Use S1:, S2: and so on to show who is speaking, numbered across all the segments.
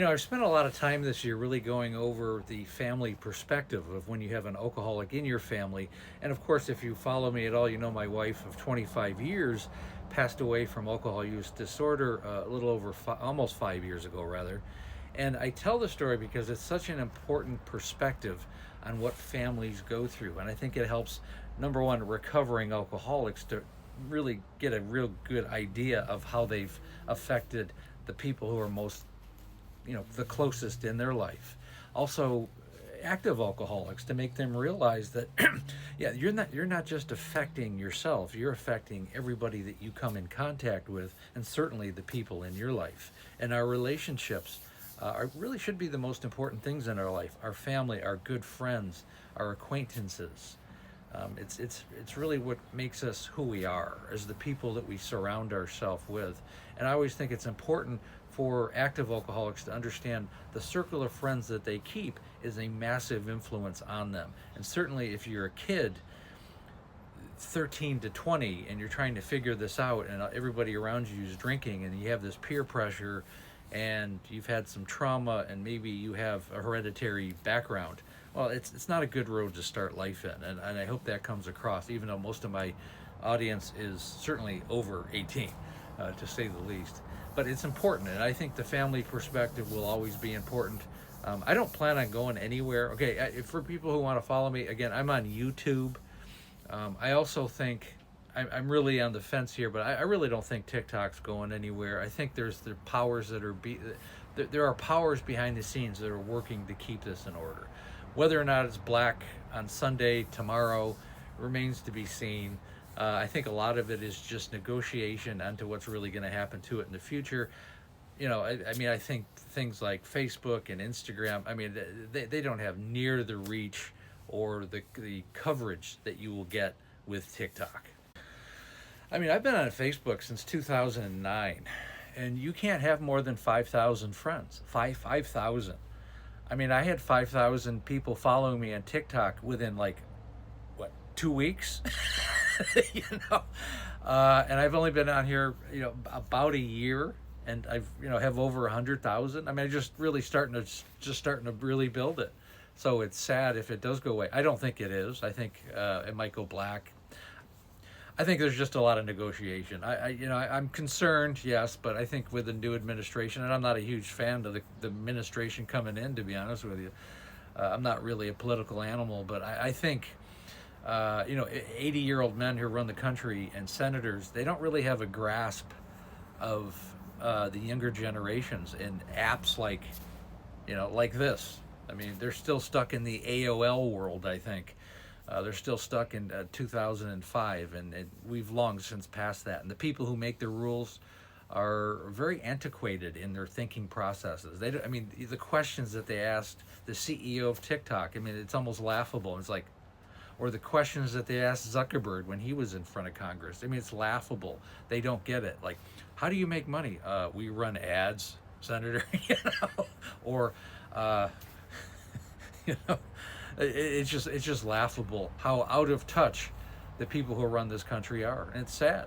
S1: I've spent a lot of time this year really going over the family perspective of when you have an alcoholic in your family. And of course, if you follow me at all, you know my wife of 25 years passed away from alcohol use disorder a little over almost 5 years ago, rather. And I tell the story because it's such an important perspective on what families go through. And I think it helps, number one, recovering alcoholics to really get a real good idea of how they've affected the people who are most the closest in their life. Also, active alcoholics, to make them realize that yeah, you're not just affecting yourself, you're affecting everybody that you come in contact with, and certainly the people in your life. And our relationships really should be the most important things in our life: our family, our good friends, our acquaintances. It's really what makes us who we are, as the people that we surround ourselves with. And I always think it's important for active alcoholics to understand the circle of friends that they keep is a massive influence on them. And certainly if you're a kid, 13 to 20, and you're trying to figure this out, and everybody around you is drinking, and you have this peer pressure, and you've had some trauma, and maybe you have a hereditary background, well, it's not a good road to start life in. And I hope that comes across, even though most of my audience is certainly over 18, to say the least. But it's important, and I think the family perspective will always be important. I don't plan on going anywhere. Okay, for people who want to follow me, again, I'm on YouTube. I also think I'm really on the fence here, but I really don't think TikTok's going anywhere. I think there are powers that are there are powers behind the scenes that are working to keep this in order. Whether or not it's black on Sunday tomorrow remains to be seen. I think a lot of it is just negotiation onto what's really going to happen to it in the future. I think things like Facebook and Instagram, they don't have near the reach or the coverage that you will get with TikTok. I've been on Facebook since 2009, and you can't have more than 5,000 friends. 5,000. I had 5,000 people following me on TikTok within 2 weeks. And I've only been on here about a year, and I've have over 100,000. I'm just really starting to really build it. So it's sad if it does go away. I don't think it is. I think it might go black. I think there's just a lot of negotiation. I'm concerned, yes, but I think with the new administration, and I'm not a huge fan of the administration coming in, to be honest with you. I'm not really a political animal, but I think 80-year-old men who run the country and senators, they don't really have a grasp of the younger generations in apps like this. They're still stuck in the AOL world, I think. They're still stuck in 2005, and we've long since passed that. And the people who make the rules are very antiquated in their thinking processes. The questions that they asked the CEO of TikTok, it's almost laughable. It's like, or the questions that they asked Zuckerberg when he was in front of Congress. It's laughable. They don't get it. Like, how do you make money? We run ads, Senator. Or it's just laughable how out of touch the people who run this country are, and it's sad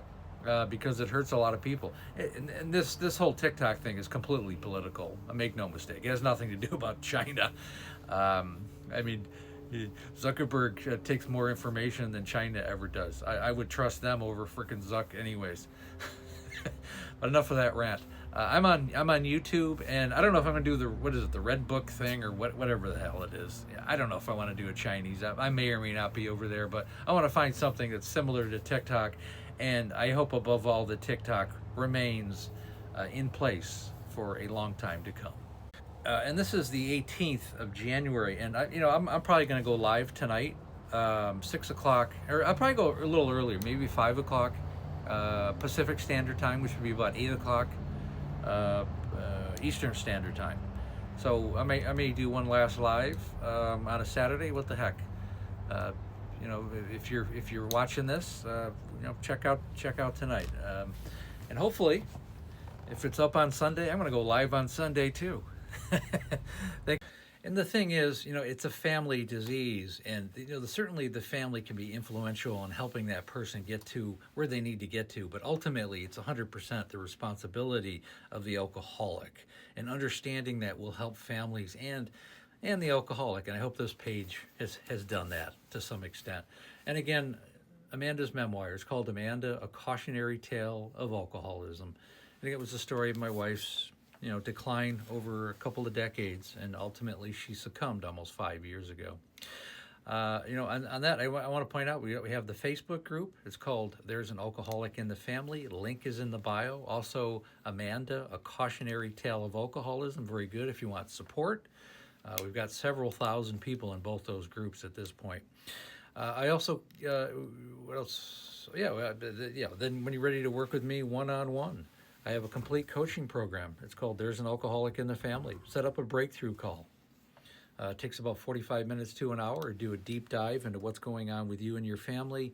S1: because it hurts a lot of people. And this whole TikTok thing is completely political. Make no mistake, it has nothing to do about China. Zuckerberg takes more information than China ever does. I would trust them over frickin' Zuck anyways. But enough of that rant. I'm on YouTube, and I don't know if I'm gonna do the Red Book thing or whatever the hell it is. I don't know if I want to do a Chinese app. I may or may not be over there, but I want to find something that's similar to TikTok, and I hope above all that TikTok remains in place for a long time to come. And this is the 18th of January, and I'm probably gonna go live tonight, 6 o'clock, or I'll probably go a little earlier, maybe 5 o'clock Pacific Standard Time, which would be about 8 o'clock Eastern Standard Time. So I may do one last live on a Saturday. What the heck? If you're watching this, check out tonight. And hopefully, if it's up on Sunday, I'm gonna go live on Sunday too. And the thing is, it's a family disease, and certainly the family can be influential in helping that person get to where they need to get to. But ultimately, it's 100% the responsibility of the alcoholic, and understanding that will help families and the alcoholic. And I hope this page has done that to some extent. And again, Amanda's memoir is called Amanda: A Cautionary Tale of Alcoholism. I think it was the story of my wife's decline over a couple of decades, and ultimately she succumbed almost 5 years ago. On that, I want to point out we have the Facebook group. It's called There's an Alcoholic in the Family. Link is in the bio. Also, Amanda: A Cautionary Tale of Alcoholism. Very good if you want support. We've got several thousand people in both those groups at this point. I also, what else? Then when you're ready to work with me one-on-one, I have a complete coaching program. It's called There's an Alcoholic in the Family. Set up a breakthrough call. It takes about 45 minutes to an hour to do a deep dive into what's going on with you and your family.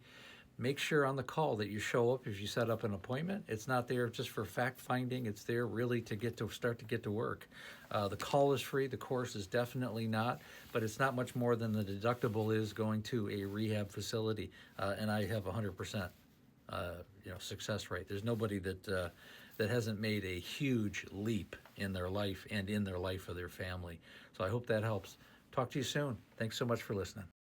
S1: Make sure on the call that you show up if you set up an appointment. It's not there just for fact finding. It's there really to start to work. The call is free. The course is definitely not, but it's not much more than the deductible is going to a rehab facility. And I have 100% success rate. There's nobody that hasn't made a huge leap in their life and in their life of their family. So I hope that helps. Talk to you soon. Thanks so much for listening.